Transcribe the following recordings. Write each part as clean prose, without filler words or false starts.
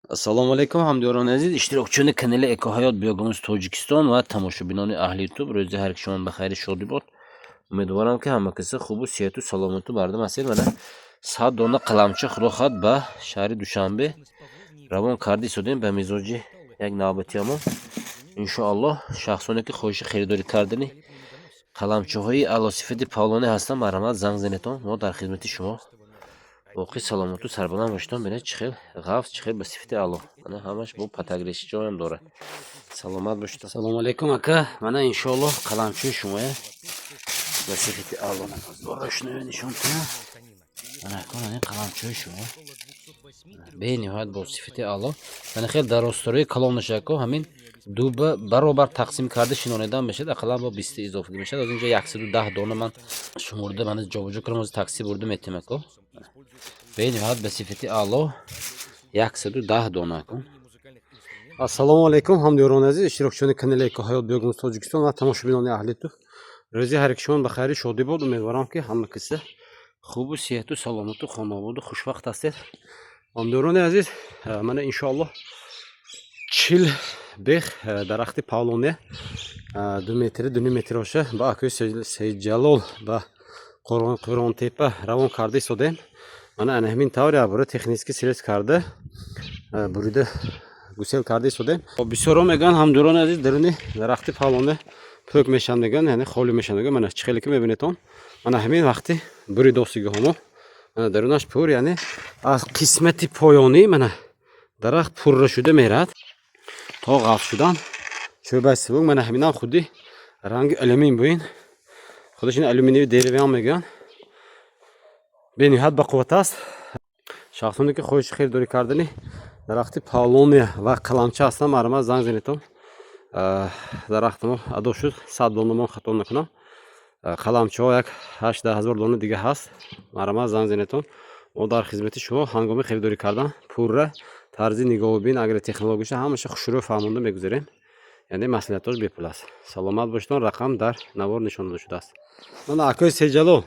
Ассалому алайкум ҳамдиёрони азиз, иштирокчиёни канали Экоҳаёт биёгонис Тоҷикистон ва тамошобинони аҳли ютуб, рӯзи ҳар кишон ба хайри шодӣ бод. Умедворам ки ҳама каси хубу сеҳату саломату бардам ҳастед. Мана 100 дона қаламча худо хоҳад ба шаҳри Душанбе равон карда истодем ба мизоҷи як навбатиамон. Иншоаллоҳ шахсоне ки хоҳиши харидорӣ кардани қаламчаҳои аълосифати павлонӣ ҳастанд, марҳамат занг занедтон, мо дар хизмати шумо. Боқӣ саломату сарбаланд бошедон. Бинед чӣ хел ғафс, чӣ хел ба сифати аъло. Мана ҳамаш бо патагреши ҷоям дорад. Саломат бошед. Ассалому алайкум ака. Мана иншоаллоҳ қаламчои шумоя ба сифати аъло. Рошноя нишон кунам. Мана ака мана қаламчои шумо бениҳоят бо сифати аъло. Мана хел дар росторои калонаш ака ҳамин ду баробар тақсим карда шинонидан мешавад. Ақаллан бо 20 изофа мешавад. Аз инҷо 110 дона ман шумурда мана ҷобаҷо кардам, оз такси бурда метем ака. бениҳоят ба сифати аъло 110 дона кун. Ассалому алайкум ҳамдиёрони азиз, иштирокчиёни канали Экоҳаёт биёгонис Тоҷикистон ва тамошобинони аҳли ютуб, рӯзи ҳар кишон ба хайри шодӣ бод. Умедворам ки ҳама киса хубу сеҳату саломату хонободу хушвақт ҳастед. ҳамдиёрони азиз, мана иншоаллоҳ 40 бех дарахти павлоне 2 метри 2 метр оша ба акои Саидҷалол ба Қуронтепа равон карда истодем. Мана ана ҳамин тавре абора технически срез карда бурида гусел карда истодем. Бисёро меган ҳамдиёрони азиз, даруни дарахти павлоне пӯк мешавад меган, яъне холӣ мешавад меган. Мана чӣ хеле ки мебинедон, мана ҳамин вақти буридосигиҳомо мана дарунаш пур, яъне аз қисмати поёнӣ мана дарахт пурра шуда мерад то ғафс шудан. Шӯъбаи севум мана ҳаминам худи ранги алюмин буин, худаш ин алюминиви деревиам меган. бениҳоят бақувват аст. шахсоне ки хоҳиши харидорӣ кардани дарахти павлоне ва қаламча ҳастанд, марҳамат занг занедтон. дарахти мо адо шуд 100 дона мон хато накунам. қаламчаҳо як 8-10 ҳазор дона дига ҳаст. марҳамат занг занедтон. мо дар хизмати шумо ҳангоми харидорӣ кардан пурра тарзи нигоҳубин агротехнологиша ҳамаша хушрӯ фаҳмонда мегузарем. яъне маслиҳатош бепул аст. саломат бошедон. рақам дар навор нишон дода шудааст. мана акои Саидҷалол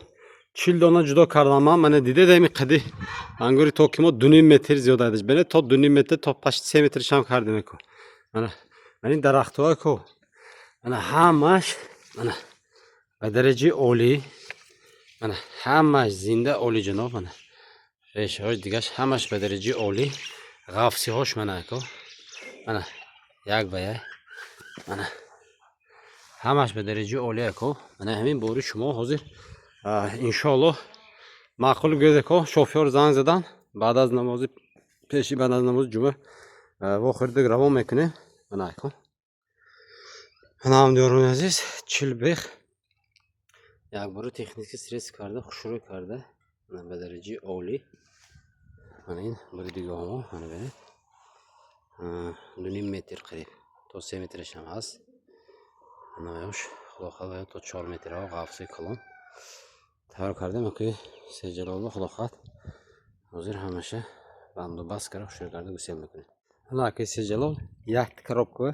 40 дона ҷудо кардам ман. мана дидед ами қади ангури то ки мо 2 метр зиёда айдаш бене то 2 метр то пашти 3 метр шам кардем ко. мана ин дарахтҳо ко мана ҳамаш мана ба дараҷаи олӣ, мана ҳамаш зинда олиҷаноб, мана решаҳош дигаш ҳамаш ба дараҷаи олӣ, ғафсиҳош мана ко мана як ба як мана ҳамаш ба дараҷаи олӣ ко. мана ҳамин бори шумо ҳозир иншоаллоҳ маъқули гӯзе ко шофёр занг задан баъд аз намози пеши баъд аз намози ҷумъа вохӯрда равон мекунем. мана ко мана ҳамдиёрони азиз 40 бех якбора технически срез карда хушрӯй карда мана ба дараҷаи олӣ. мана ин буридигоҳмо мана бинед 2 метр қариб то 3 метрашам ҳаст. наёш худохоҳ то 4 метрҳо ғафси калон тавр кардем ки Саидҷалоло худохоҳ ҳозир ҳамаша бандобаст карда хушрӯй карда гусел мекунем. мана ки Саидҷалол як коробка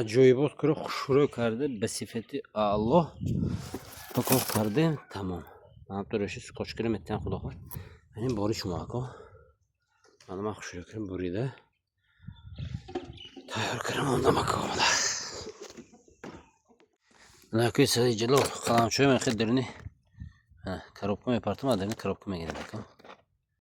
аҷоибот кӯра хушрӯй карда ба сифати аъло пакор кардем. тамом. ҳамтор оши скотчкара метиҳам худохоҳ. ин бори шумо ако. мана ман хушрӯй карда бурида тайёр кардам ондам ако. мана ки Саидҷалол қаламчои ман хел даруни коробка мепартам, даруни коробка мегирем ако.